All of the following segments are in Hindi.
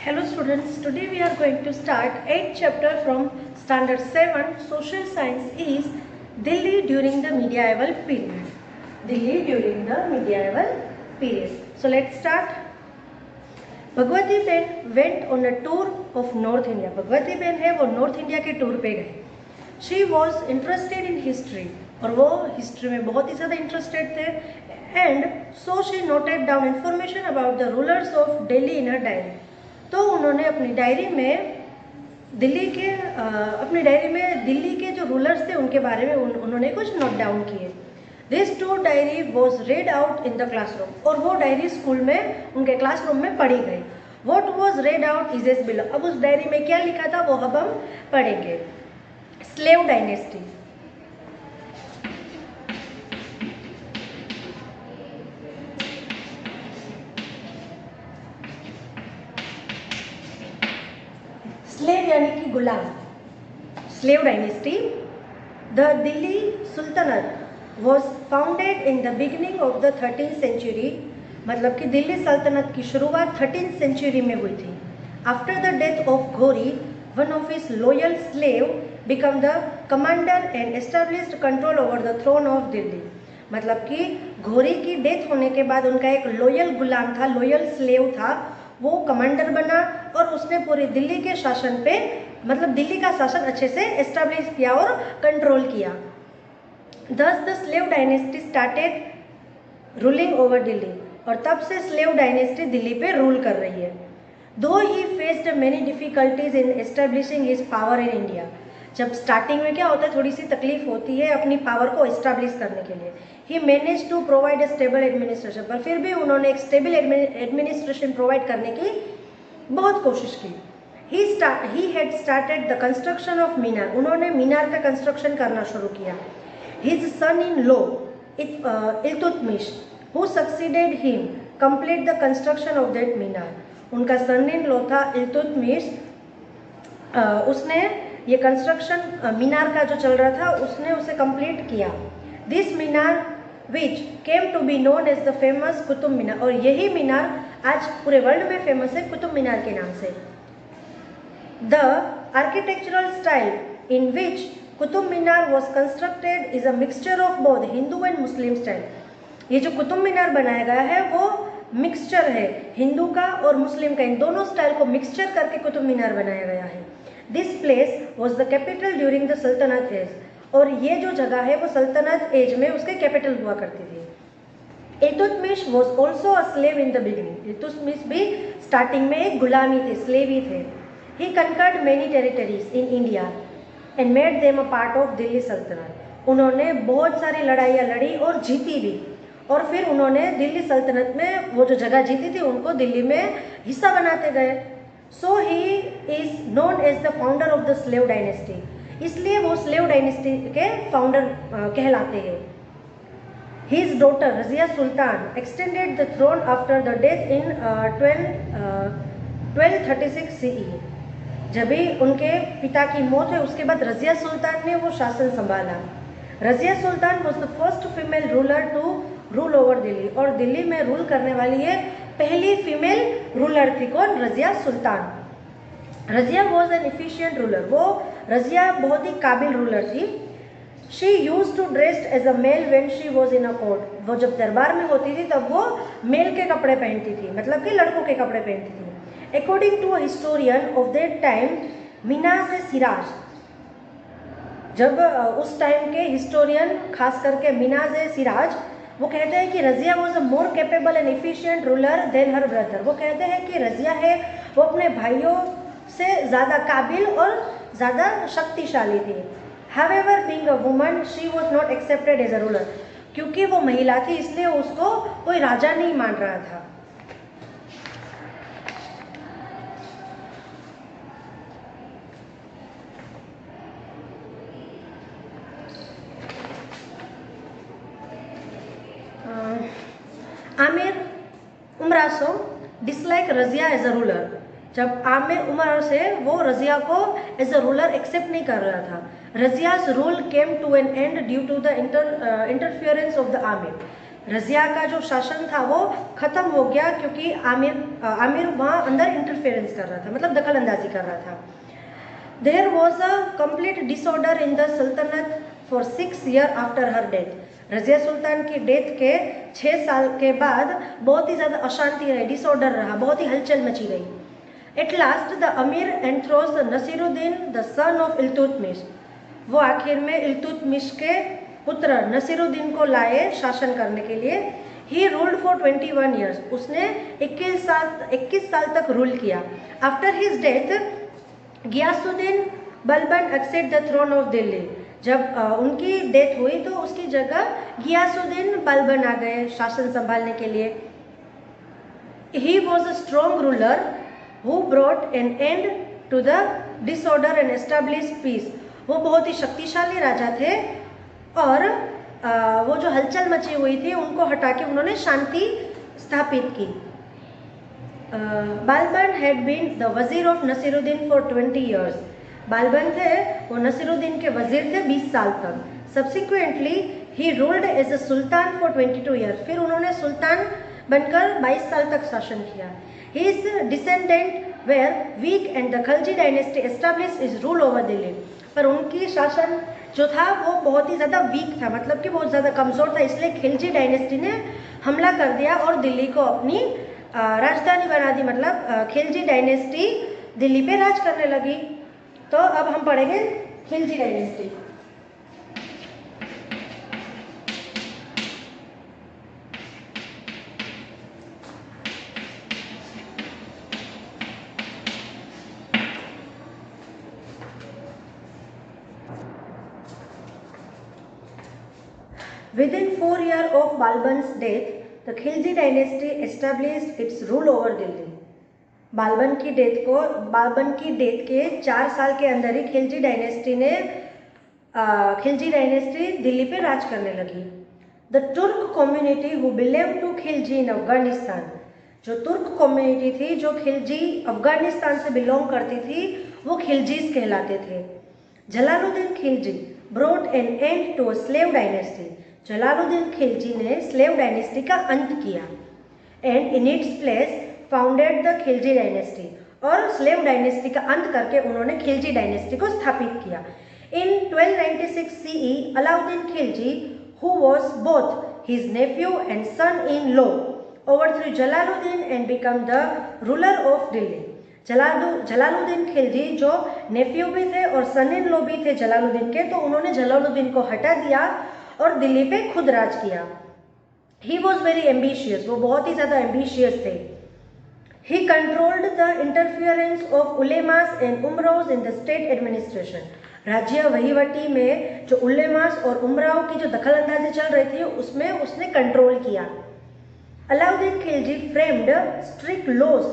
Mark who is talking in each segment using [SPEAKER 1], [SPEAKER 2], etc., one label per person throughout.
[SPEAKER 1] Hello students, today we are going to start 8th chapter from standard 7 social science is Delhi during the medieval period. Delhi during the medieval period. So let's start. Bhagwati Ben went on a tour of North India. Bhagwati Ben है वो नॉर्थ इंडिया के टूर पे गए. She was interested in history और वो हिस्ट्री में बहुत ही ज़्यादा इंटरेस्टेड थे. And so she noted down information about the rulers of Delhi in her diary. तो उन्होंने अपनी डायरी में दिल्ली के जो रूलर्स थे उनके बारे में उन्होंने कुछ नोट डाउन किए. This to diary was read out in the classroom और वो डायरी स्कूल में उनके क्लासरूम में पढ़ी गई. What was read out is S below. अब उस डायरी में क्या लिखा था वो अब हम पढ़ेंगे. Slave dynasty. स्लेव यानी कि गुलाम. Slave dynasty. The Delhi Sultanate was founded in the beginning of the 13th century. मतलब कि दिल्ली सल्तनत की शुरुआत 13th सेंचुरी में हुई थी. After the death of Ghori one of his loyal slave become the commander and established control over the throne of Delhi. मतलब कि घोरी की डेथ होने के बाद उनका एक लॉयल गुलाम था, लॉयल स्लेव था, वो कमांडर बना और उसने पूरी दिल्ली के शासन पे मतलब दिल्ली का शासन अच्छे से एस्टेब्लिश किया और कंट्रोल किया. Thus the slave dynasty started ruling over Delhi. और तब से स्लेव डायनेस्टी दिल्ली पे रूल कर रही है. Though he faced many difficulties in establishing his power in India. जब स्टार्टिंग में क्या होता है, थोड़ी सी तकलीफ होती है अपनी पावर को एस्टेब्लिश करने के लिए. He manage to provide a stable administration. पर फिर भी उन्होंने एक स्टेबल एडमिनिस्ट्रेशन प्रोवाइड करने की बहुत कोशिश की. He had started the construction of minar. उन्होंने मीनार का कंस्ट्रक्शन करना शुरू किया. His son in law Iltutmish who succeeded him complete the construction of that minar. उनका सन इन लॉ था इल्तुतमिश. उसने ये कंस्ट्रक्शन मीनार का जो चल रहा था उसने उसे कंप्लीट किया. This minar which came to be known as the famous Qutub Minar. और यही मीनार आज पूरे वर्ल्ड में फेमस है कुतुब मीनार के नाम से. The architectural style in which Qutub Minar was constructed is a mixture of both Hindu and Muslim style. ये जो कुतुब मीनार बनाया गया है वो मिक्सचर है हिंदू का और मुस्लिम का. इन दोनों स्टाइल को मिक्सचर करके कुतुब मीनार बनाया गया है. This place was the capital during the सल्तनत एज. और ये जो जगह है वो सल्तनत एज में उसके कैपिटल हुआ करती थी. Iltutmish was also a slave in the beginning. Iltutmish भी स्टार्टिंग में एक गुलामी थे, स्लेव ही थे. He conquered many territories in India and made them a part of Delhi Sultanate. उन्होंने बहुत सारी लड़ाइयाँ लड़ी और जीती भी. और फिर उन्होंने दिल्ली सल्तनत में वो जो जगह जीती थी उनको दिल्ली में हिस्सा बनाते गए. So he is known as the founder of the slave dynasty. इसलिए वो स्लेव डायनेस्टी के फाउंडर कहलाते हैं. His daughter Razia Sultan extended the throne after the death in 1236 CE. जब भी उनके पिता की मौत है उसके बाद रजिया सुल्तान ने वो शासन संभाला. Razia Sultan was the first female ruler to rule over Delhi. और दिल्ली में रूल करने वाली ये पहली फीमेल रूलर थी. कौन? Razia Sultan. Razia was an efficient ruler. वो रजिया बहुत ही काबिल रूलर थी. She use to dressed as a male when she was in a court. वो जब दरबार में होती थी तब वो मेल के कपड़े पहनती थी, मतलब कि लड़कों के कपड़े पहनती थी. According to a historian of that time Minhaj i Siraj. जब उस टाइम के हिस्टोरियन खास करके मिनाज ए सिराज वो कहते हैं कि Razia was a more capable and efficient ruler than her brother. वो कहते हैं कि रजिया है वो अपने भाइयों से ज़्यादा काबिल और ज़्यादा शक्तिशाली थी. However being a woman she was not accepted as a ruler. क्योंकि वो महिला थी इसलिए उसको कोई राजा नहीं मान रहा था. Amir umaras dislike Razia as a ruler. जब आमिर उमर से वो रजिया को एज अ रूलर एक्सेप्ट नहीं कर रहा था. Razia's rule came to an end due to the interference of the amir. Razia का जो शासन था वो ख़त्म हो गया क्योंकि आमिर वहाँ अंदर इंटरफेरेंस कर रहा था, मतलब दखल अंदाजी कर रहा था। There was a complete disorder in the Sultanate for 6 years after her death. Razia Sultan की डेथ के 6 साल के बाद बहुत ही ज़्यादा अशांति रही, डिसऑर्डर रहा, बहुत ही हलचल मची रही। Eight last the amir enthroned Nasiruddin the son of Iltutmish. वो आखिर में इल्तुतमिश के पुत्र नसीरुद्दीन को लाए शासन करने के लिए। He ruled for 21 years। उसने 21 साल तक रूल किया। After his death Ghiyasuddin Balban accept the throne of Delhi. जब उनकी डेथ हुई तो उसकी जगह गियासुद्दीन बलबन आ गए शासन संभालने के लिए। He was a strong ruler who brought an end to the disorder and established peace। वो बहुत ही शक्तिशाली राजा थे और वो जो हलचल मची हुई थी उनको हटा के उन्होंने शांति स्थापित की। Balban had been the wazir of Nasiruddin for 20 years। Balban थे वो नसीरुद्दीन के वजीर थे 20 साल तक। Subsequently he ruled as a sultan for 22 years। फिर उन्होंने सुल्तान बनकर 22 साल तक शासन किया। His descendant were weak and the Khilji dynasty established his rule over Delhi. पर उनकी शासन जो था वो बहुत ही ज़्यादा वीक था, मतलब कि बहुत ज़्यादा कमज़ोर था, इसलिए खिलजी डायनेस्टी ने हमला कर दिया और दिल्ली को अपनी राजधानी बना दी। मतलब खिलजी डायनेस्टी दिल्ली पे राज करने लगी। तो अब हम पढ़ेंगे Khilji dynasty. Within 4 years of Balban's death, the Khilji dynasty established its rule over Delhi। Balban की डेथ के 4 साल के अंदर ही खिलजी डायनेस्टी दिल्ली पे राज करने लगी। The Turk community who belong to Khilji in Afghanistan. जो तुर्क कम्युनिटी थी जो खिलजी अफगानिस्तान से बिलोंग करती थी वो खिलजीज कहलाते थे। Jalaluddin Khilji brought an end to slave dynasty. Jalaluddin Khilji ने स्लेव डायनेस्टी का अंत किया। And in its place founded the Khilji dynasty. और स्लेव डायनेस्टी का अंत करके उन्होंने खिलजी डायनेस्टी को स्थापित किया। इन 1296 CE Alauddin Khilji who was both his nephew and son-in-law overthrew Jalaluddin and became the ruler of Delhi। Jalaluddin Khilji जो नेफ्यू भी थे और सन इन लॉ भी थे जलालुद्दीन के, तो उन्होंने जलालुद्दीन को हटा दिया और दिल्ली पे खुद राज किया। He was very ambitious. वो बहुत ही ज़्यादा एम्बिशियस थे। He controlled the interference of ulemas and umaraos in the state administration. राज्य वहीवटी में जो उलेमास और उमराव की जो दखल अंदाजी चल रही थी उसमें उसने कंट्रोल किया। Alauddin Khilji framed strict laws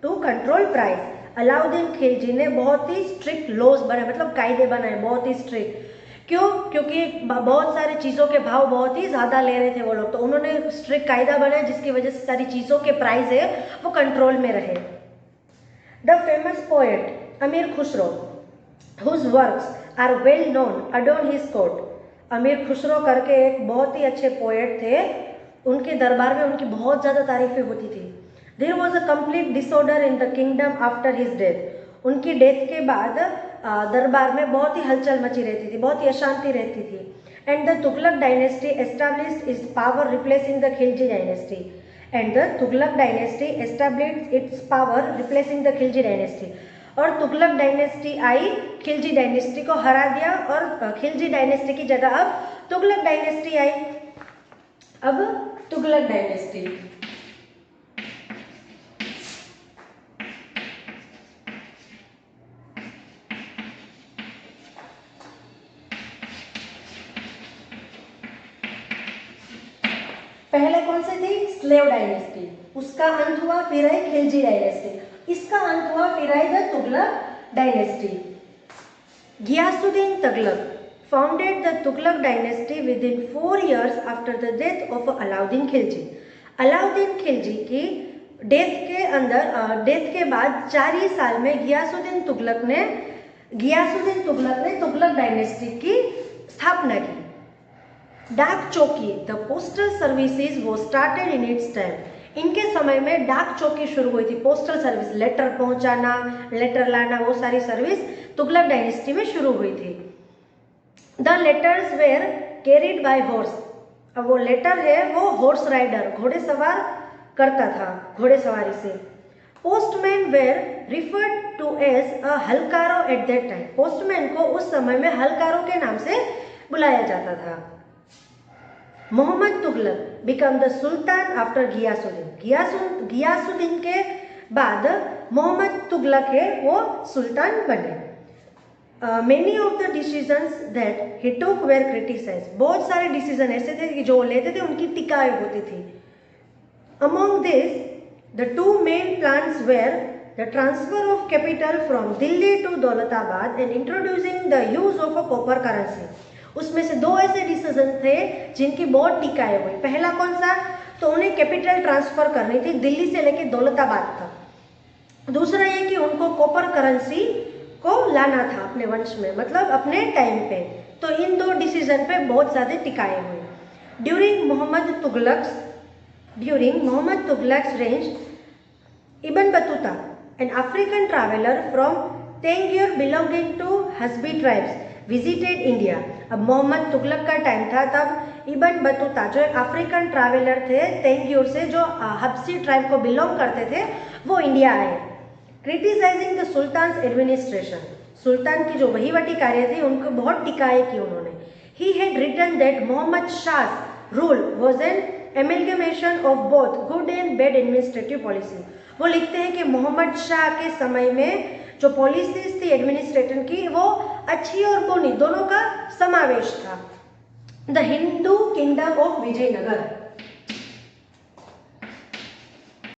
[SPEAKER 1] to control price. Alauddin Khilji ने बहुत ही स्ट्रिक्ट लॉज बनाए, मतलब कायदे बनाए बहुत ही स्ट्रिक्ट। क्यों? क्योंकि बहुत सारी चीज़ों के भाव बहुत ही ज़्यादा ले रहे थे वो लोग, तो उन्होंने स्ट्रिक्ट कायदा बनाया जिसकी वजह से सारी चीज़ों के प्राइस है वो कंट्रोल में रहे। द फेमस पोएट अमीर Khusro whose works are well known adorn his court। अमीर खुसरो करके एक बहुत ही अच्छे पोएट थे, उनके दरबार में उनकी बहुत ज़्यादा तारीफें होती थी। There was a complete disorder in the kingdom after his death. उनकी डेथ के बाद दरबार में बहुत ही हलचल मची रहती थी, बहुत ही अशांति रहती थी। And the Tughlaq dynasty established it's power replacing the Khilji dynasty. And the Tughlaq dynasty established it's power replacing the Khilji dynasty. और तुगलक डायनेस्टी आई, खिलजी डायनेस्टी को हरा दिया और खिलजी डायनेस्टी की जगह अब तुगलक डायनेस्टी आई। अब तुगलक डायनेस्टी पहले कौन सी थी? Slave dynasty. उसका अंत हुआ, फिर आई खिलजी डायनेस्टी। इसका अंत हुआ, फिर आई the Tughlaq dynasty. Ghiyasuddin Tughlaq founded the Tughlaq dynasty within 4 years after the death of Alauddin Khilji. Alauddin Khilji की डेथ के बाद 4 ही साल में गियासुद्दीन तुगलक ने तुगलक डायनेस्टी की स्थापना की। डाक चौकी, द पोस्टल सर्विसेज वो स्टार्टेड इन इट्स टाइम। इनके समय में डाक चौकी शुरू हुई थी। पोस्टल सर्विस, लेटर पहुंचाना, लेटर लाना, वो सारी सर्विस तुगलक डायनेस्टी में शुरू हुई थी। The letters were carried by horse, अब वो लेटर है वो हॉर्स राइडर, घोड़े सवार करता था, घोड़े सवारी से। Postman were referred to as a halkaro at that time, postman को उस समय में हलकारो के नाम से बुलाया जाता था। Mohammad Tughlaq become the sultan after Ghiyasuddin, Ghiyasuddin के बाद मोहम्मद तुगलक है वो सुल्तान बने। Many of the decisions that he took were criticised, बहुत सारे डिसीजन ऐसे थे कि जो लेते थे उनकी टिकाएं होती थी। Among this the two main plans were the transfer of capital from Delhi to Daulatabad and introducing the use of a copper currency. उसमें से दो ऐसे डिसीजन थे जिनकी बहुत टिकाएं हुई। पहला कौन सा, तो उन्हें कैपिटल ट्रांसफर करनी थी दिल्ली से लेकर दौलताबाद तक। दूसरा ये कि उनको कॉपर करेंसी को लाना था अपने वंश में, मतलब अपने टाइम पे। तो इन दो डिसीजन पे बहुत ज़्यादा टिकाएं हुई। ड्यूरिंग मोहम्मद तुगलक्स रेंज, Ibn Battuta, an African traveller from Tangier belonging to Hasbi tribes, visited India. अब मोहम्मद तुगलक का टाइम था, तब इब्न बतूता जो एक अफ्रीकन ट्रैवलर थे तेंगियर से, जो हब्सी ट्राइब को बिलोंग करते थे, वो इंडिया आए। क्रिटिसाइजिंग द सुल्तान एडमिनिस्ट्रेशन, सुल्तान की जो वहीवटी कार्य थी उनको बहुत टिकाए की उन्होंने। He had written that Mohammad Shah rule was an amalgamation of both good and bad administrative policy. वो लिखते हैं कि मोहम्मद शाह के समय में जो पॉलिसीज थी एडमिनिस्ट्रेशन की, वो अच्छी और बुरी दोनों का समावेश था। The Hindu kingdom of Vijayanagar,